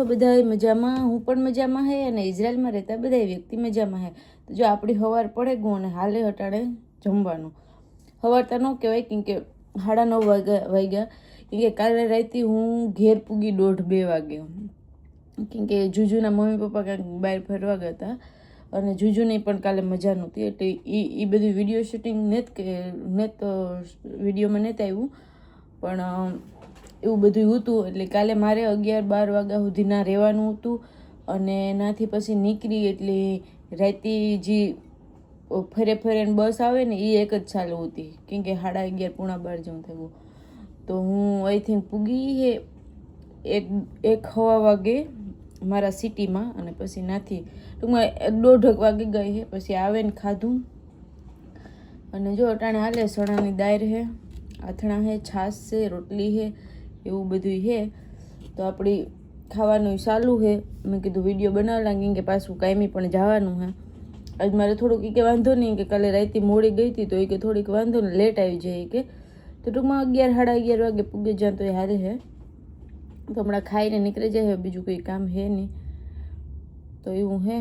છો બધા મજામાં? હું પણ મજામાં હે અને ઇઝરાયલમાં રહેતા બધા વ્યક્તિ મજામાં હે. તો જો આપણી સવાર પડે ગયું અને હાલે હટાડે જમવાનું. સવાર તો ન કહેવાય કેમ કે 9:30 વાગ્યા કેમ કે કાલે રાતે હું ઘેર પૂગી 1:30-2 વાગે કેમ કે જુજુના મમ્મી પપ્પા કાંઈક બહાર ફરવા ગયા હતા અને જુજુની પણ કાલે મજા નહોતી એટલે એ બધું વિડીયો શૂટિંગ વિડીયોમાં નહોતું આવ્યું પણ એવું બધું હતું એટલે કાલે મારે 11-12 વાગ્યા સુધી ના રહેવાનું હતું અને એનાથી પછી નીકળી એટલે રાતે જે ફરે બસ આવે ને એ એક જ ચાલુ હતી કેમ કે 11:30-11 જેવું થયું. તો હું અહીંથી પૂગી હે 1-1:15 વાગે મારા સિટીમાં અને પછી નાથી ટૂંકમાં 1:30 વાગે ગઈ હે. પછી આવે ને ખાધું અને જો અટાણે હાલે ચણાની દાળ હે, આથણા હે, છાશ છે, રોટલી હે, એવું બધું હે. તો આપણી ખાવાનું ચાલુ હે. મેં કીધું વિડીયો બનાવવા લાગી કે પાછું કાયમી પણ જવાનું હે. આજ મારે થોડુંક કે વાંધો નહીં કે કાલે રાતે મોડી ગઈ હતી તો એ કે થોડીક વાંધો ને લેટ આવી જાય કે તો ટૂંકમાં 11-11:30 વાગે પૂગે જ્યાં તો એ હારે હે. તો હમણાં ખાઈને નીકળી જાય બીજું કંઈ કામ હે નહીં. તો એવું હે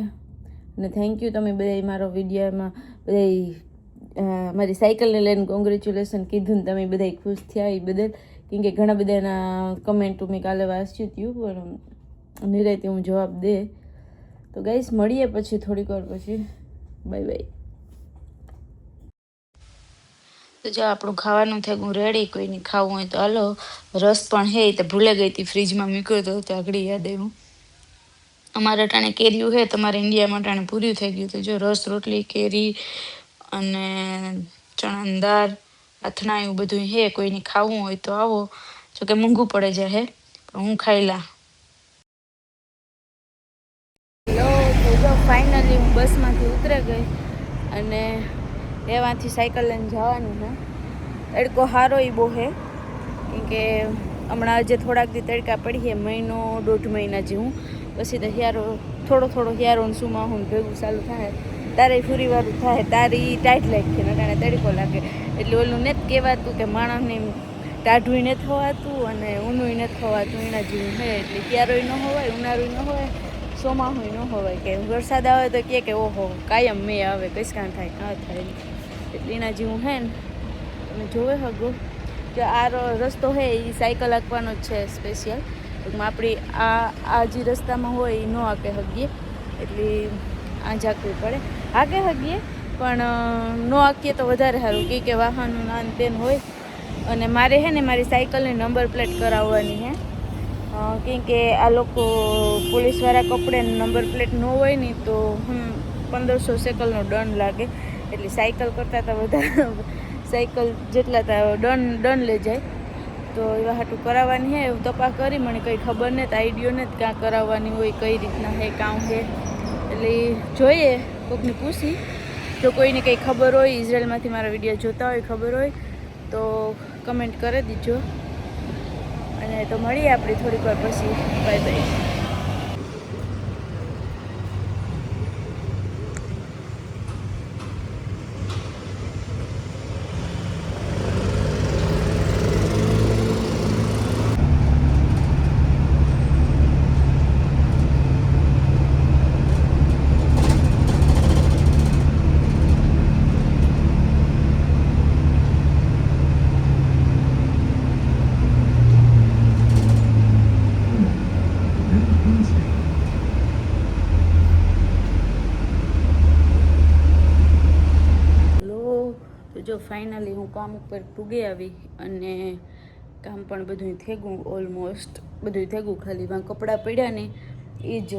અને થેન્ક યુ તમે બધા મારો વિડીયોમાં બધા મારી સાયકલને લઈને કોંગ્રેચ્યુલેશન કીધું ને તમે બધા ખુશ થયા એ બદલ કેમ કે ઘણા બધાના કમેન્ટ મેં કાલે વાંચ્યું હતું પણ નિરાતે હું જવાબ દે. તો ગાઈસ મળીએ પછી થોડીક વાર પછી. Bye bye. તો જો આપણું ખાવાનું થયું રેડી. કોઈને ખાવું હોય તો હાલો. રસ પણ હે તો ભૂલે ગઈ હતી ફ્રીજમાં મૂક્યો હતો તો આગળ યાદ આવ્યું. અમારે ટાણે કેરીયું હે, તમારે ઇન્ડિયામાં ટાણે પૂર્યું થઈ ગયું. તો જો રસ, રોટલી, કેરી અને ચણાની દાળ, અથણા એવું બધું હે. કોઈને ખાવું હોય તો આવો. જોકે મોંઘું પડે જાય હે પણ હું ખાઈ લા. તો જો ફાઇનલી હું બસમાંથી ઉતરી ગઈ અને એમાંથી સાયકલ લઈને જવાનું છે. તડકો સારો એ બહુ હે કેમ કે હમણાં આજે થોડાક દી તડકા પડી 1.5 મહિના જેવું. પછી તો હિયારો થોડો હિયારો સુમાહું ભેગું ચાલુ થાય તારે ફૂરીવાળું થાય તારી ટાઈટ લાગી ને કારણે તડકો લાગે એટલે ઓલું નથી કહેવાતું કે માણસને ટાઢું નથી થવાતું અને ઊનું નથી થવાતું એના જેવું હે. એટલે હિયારોય ન હોવાય, ઉનાળું ન હોય, ચોમાસું ન હોવાય કે વરસાદ આવે તો કે ઓહો કાયમ મેં આવે કઈ કાં થાય કાં થાય એટલે એના જેવું હે ને. તમે જોવે હગો કે આ રસ્તો હે એ સાયકલ હાંકવાનો જ છે સ્પેશિયલ. ટૂંકમાં આપણી આ જે રસ્તામાં હોય એ ન હાંકે હગીએ એટલે આ જ હાંકવી પડે. હાંકે હગીએ પણ ન હાંકીએ તો વધારે સારું કે વાહનનું નાન તેન હોય. અને મારે હે ને મારી સાયકલની નંબર પ્લેટ કરાવવાની હે કેમ કે આ લોકો પોલીસવાળા કપડે નંબર પ્લેટ ન હોય ને તો 1500 શેકલનો દંડ લાગે. એટલે સાયકલ કરતાં તો વધારે સાયકલ જેટલા દંડ લઈ જાય. તો એવા હાટું કરાવવાની હે. એવું તપાસ કરી મને કંઈ ખબર નથી, આઈડિયો નથી ક્યાં કરાવવાની હોય, કઈ રીતના હે કામ હે. એટલે જોઈએ કોઈકને પૂછી. જો કોઈને કંઈ ખબર હોય, ઇઝરાયલમાંથી મારા વિડીયો જોતા હોય, ખબર હોય તો કમેન્ટ કરી દીજો. અને તો મળીએ આપણે થોડીક વાર પછી. Bye bye. જો ફાઇનલી હું કામ ઉપર પૂગી આવી અને કામ પણ બધું થઈ ગયું. ઓલમોસ્ટ બધું થઈ ગયું. ખાલી માં કપડાં પડ્યા ને એ જ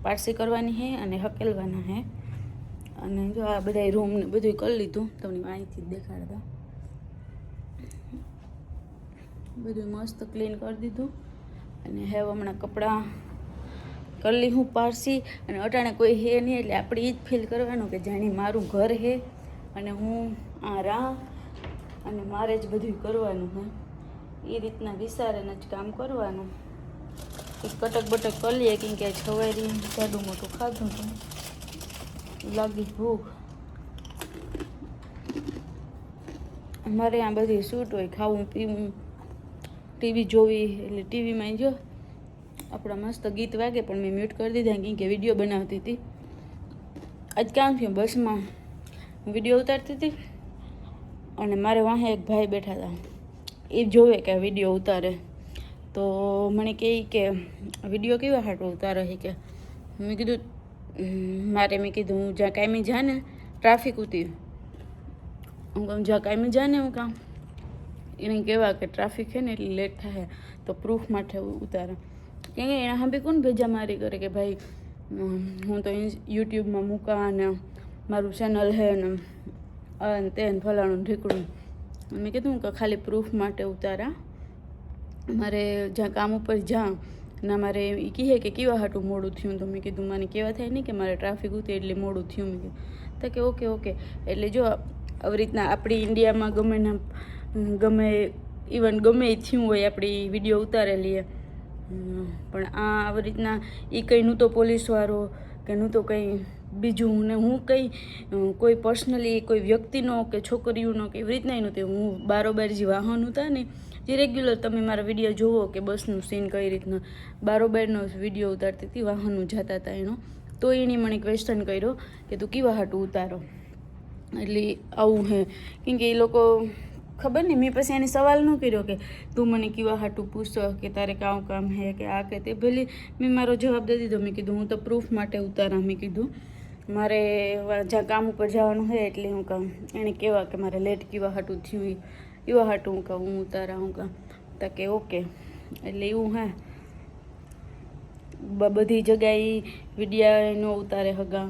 પારસી કરવાની છે અને હકેલવાના છે. અને જો આ બધા રૂમ ને બધું કરી લીધું. તમને અહીંથી જ દેખાડતા બધું મસ્ત ક્લીન કરી દીધું અને હવે હમણાં કપડાં કરી હું પારસી. અને અટાણે કોઈ હે નહીં એટલે આપણે એ જ ફીલ કરવાનું કે જાણે મારું ઘર હે અને હું આ રાહ અને મારે જ બધું કરવાનું હે. એ રીતના વિચારીને જ કામ કરવાનું. કટક બટક કરી લઈએ કેમ કે છવારી જાડું મોટું ખાધું હતું, લાગી ભૂખ. અમારે આ બધી શૂટ હોય, ખાવું પીવું, ટીવી જોવી. એટલે ટીવીમાં જો આપણા મસ્ત ગીત વાગે પણ મેં મ્યુટ કરી દીધા કેમ કે વિડીયો બનાવતી હતી. આજ કામ થયું, બસમાં વિડીયો ઉતારતી હતી અને મારે વાહે એક ભાઈ બેઠા હતા. એ જોવે કે વિડીયો ઉતારે તો મને કહે કે વિડીયો કેવા હાટો ઉતારે છે કે. મેં કીધું મેં કીધું હું જ્યાં કાયમી જા ને ટ્રાફિક ઉતી હું કહું જ્યાં કાયમી જા ને હું કામ એને કહેવા કે ટ્રાફિક છે ને એટલે લેટ થાય તો પ્રૂફ માટે ઉતારે. કેમ કે એના હાંભી કોણ ભેજા મારી કરે કે ભાઈ હું તો યુટ્યુબમાં મૂકા અને મારું ચેનલ છે ને તેને ફલાણું ઢીકડું. મેં કીધું કે ખાલી પ્રૂફ માટે ઉતારા. મારે જ્યાં કામ ઉપર જ્યાં ના મારે એ કહે કે કેવા હાટું મોડું થયું. તો મેં કીધું મને કેવા થાય નહીં કે મારે ટ્રાફિક ઉતરી એટલે મોડું થયું. મેં કીધું તો કે ઓકે. એટલે જો આવી રીતના આપણી ઇન્ડિયામાં ગમે ઇવન ગમે એ થયું હોય આપણી વિડીયો ઉતારેલી પણ આ આવી રીતના એ કંઈ નહોતો પોલીસવાળો કે નહોતો કંઈ બીજું ને હું કંઈ કોઈ પર્સનલી કોઈ વ્યક્તિનો કે છોકરીઓનો કે એવી રીતના નહોતી. હું બારોબાર જે વાહન હતા ને જે રેગ્યુલર તમે મારા વિડીયો જુઓ કે બસનું સીન કઈ રીતના બારોબારનો વિડીયો ઉતારતી હતી વાહનો જતા હતા એનો. તો એણે મને ક્વેશ્ચન કર્યો કે તું કેવા હાટું ઉતારો. એટલે આવું હે કેમ કે એ લોકો ખબર નહીં. મેં પછી એને સવાલ ન કર્યો કે તું મને કેવા હાટું પૂછો કે તારે કામ હે કે આ કે તે. ભલે મેં મારો જવાબ દઈ દીધો. મેં કીધું હું તો પ્રૂફ માટે ઉતારા. મેં કીધું મારે જ્યાં કામ ઉપર જવાનું હોય એટલે હું કામ એણે કહેવા કે મારે લેટ કેવા હાટું થયું એવા હાટું હું કામ હું ઉતારા હું કામ તો કે ઓકે. એટલે એવું હે બધી જગ્યાએ વિડીયા ન ઉતારે હગા.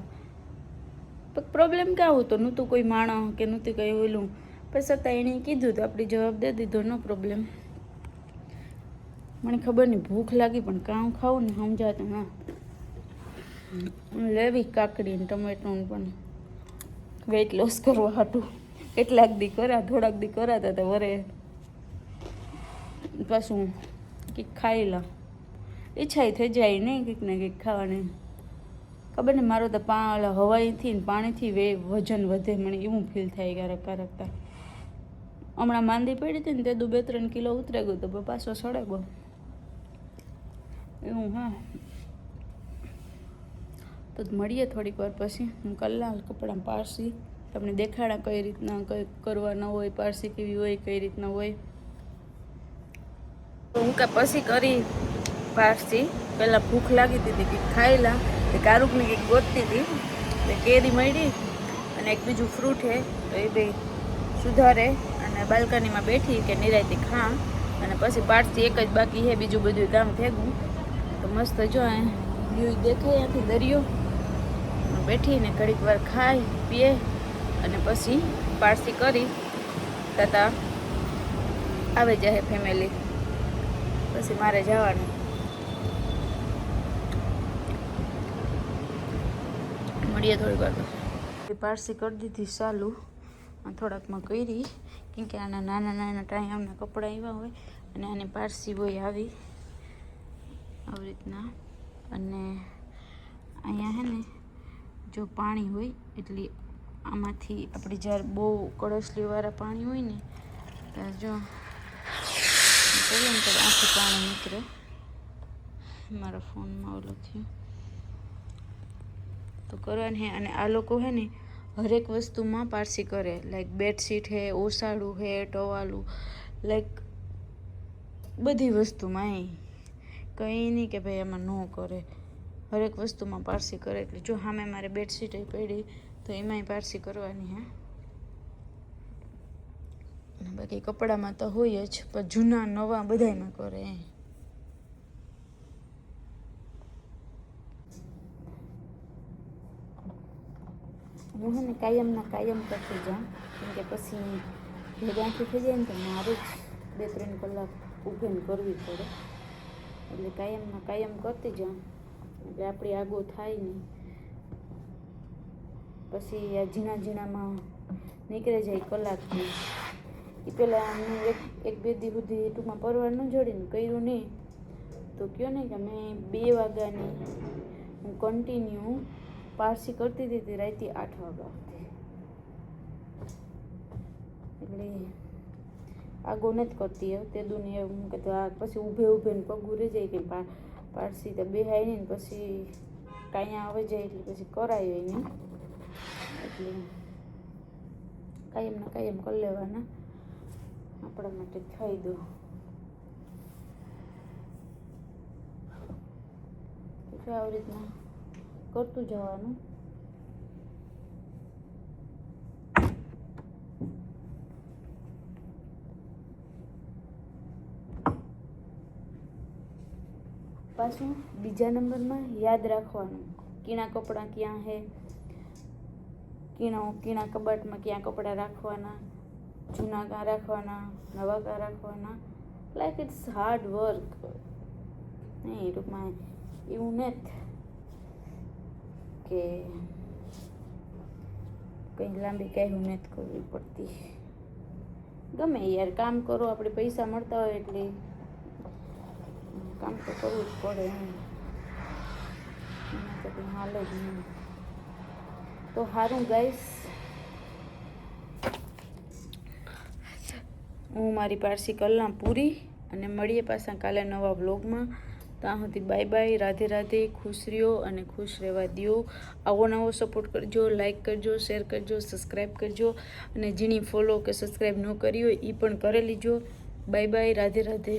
પ્રોબ્લેમ ક્યાં હોતો નહોતું કોઈ માણસ કે નહોતું કંઈ ઓલું પણ છતાં એણે કીધું તો આપણે જવાબ દઈ દીધો. નો પ્રોબ્લેમ. મને ખબર નહીં ભૂખ લાગી પણ કામ ખાવું ને સમજાતું ના લેવી કાકડી ને ટમેટું પણ વેઇટ લોસ કરવા હાટું થોડાક દી કરાતા હતા વરે પાછું કંઈક ખાઈ લા ઈચ્છા થઈ જાય નહીં કંઈક ને કંઈક ખાવાની. ખબર ને મારો તો હવાઈથી ને પાણીથી વજન વધે મને એવું ફીલ થાય ક્યારેક. હમણાં માંદી પડી હતી ને તે 2-3 કિલો ઉતરે ગયો તો પાછો સડે ગયો એવું. હા તો મળીએ થોડીક વાર પછી. હું કલાક કપડાં પારસી તમને દેખાડા કઈ રીતના કઈ કરવાના હોય પારસી કેવી હોય કઈ રીતના હોય. હું કે પછી કરી પારસી. પહેલાં ભૂખ લાગી હતી કંઈક ખાયેલા તે કારુકને કંઈક ગોતતી હતી એટલે કેરી મળી અને એક બીજું ફ્રૂટ છે તો એ બે સુધારે અને બાલ્કનીમાં બેઠી કે નિરાયતી ખા અને પછી પારસી એક જ બાકી છે. બીજું બધું કામ થેગું તો મસ્ત જો વ્યૂ દેખાય ત્યાંથી દરિયો. બેઠીને ઘડીક વાર ખાઈ પીએ અને પછી પારસી કરી તથા આવે જાય ફેમિલી. પછી મારે જવાનું મળીએ થોડીક વાર પછી. પારસી કરી દીધી ચાલુ થોડાકમાં કરી કેમ કે આના નાના ટાઈમના કપડાં આવ્યા હોય અને આની પારસી હોય આવી રીતના. અને અહીંયા હે ને જો પાણી હોય એટલે આમાંથી આપણે જ્યારે બહુ કળશલીવાળા પાણી હોય ને ત્યારે જો કરીએ ને તો આખું પાણી નીકળે. મારા ફોનમાં ઓલું થયું તો કરવાની હે. અને આ લોકો હે ને હરેક વસ્તુમાં પારસી કરે. લાઈક બેડશીટ હે, ઓસાડું હે, ટવાલું, લાઈક બધી વસ્તુમાં કંઈ નહીં કે ભાઈ એમાં ન કરે. હરેક વસ્તુમાં પારસી કરે. એટલે જો સામે મારે બેડશીટ પડી તો એમાંય પારસી કરવાની હે. બાકી કપડામાં તો હોય જ પણ જૂના નવા બધાયમાં કરે. હું છે ને કાયમ કરતી જાઉં કેમ કે પછી ભેગાથી થઈ જાય ને તો મારે જ 2-3 કલાક ઊભીને કરવી પડે. એટલે કાયમ કરતી જાઉં એટલે આપણી આગો થાય નહીં. પછી આ ઝીણામાં નીકળી જાય કલાકથી. એ પહેલાં હું 1-2 દી સુધી ટૂંકમાં પરવાર ન જોડીને કર્યું નહીં તો કહો ને કે મેં 2 વાગ્યાની હું કન્ટિન્યુ પારસી કરતી હતી રાતે 8 વાગ્યાથી. એટલે આગો નથી કરતી હવે તે દુનિયા. હું કહેતો આ પછી ઊભે ને પગું રહી જાય કે પારસી તો બેહાય નહીં ને પછી કાંઈ આવે જાય એટલે પછી કરાય નહીં, એટલે કાયમના કાયમ કરી લેવાના આપણા માટે ફાયદો. તો આવી રીતના કરતું જવાનું. પાછું બીજા નંબરમાં યાદ રાખવાનું કીણા કપડાં ક્યાં હે, કીણા કબાટમાં ક્યાં કપડાં રાખવાના, જૂના કાં રાખવાના, નવા કાં રાખવાના. Like it's hard work. નહીં ટૂંકમાં એવું નથી કે કંઈ લાંબી કાંઈ નથી કરવી પડતી. ગમે યાર કામ કરો, આપણે પૈસા મળતા હોય એટલે કામ તો કરવું જ પડે એમ, એમાં તો કંઈ હાલ જ નહીં. તો સારું ગાઈસ, હું મારી પારસી કલામ પૂરી અને મળીએ પાછા કાલે નવા વ્લોગમાં. ત્યાં સુધી બાય બાય, રાધે રાધે, ખુશ રહ્યો અને ખુશ રહેવા દો. આવો નવો સપોર્ટ કરજો, લાઈક કરજો, શેર કરજો, સબસ્ક્રાઈબ કરજો અને જેની ફોલો કે સબસ્ક્રાઈબ ન કરી હોય એ પણ કરી લીજો. Bye bye, Radhe Radhe.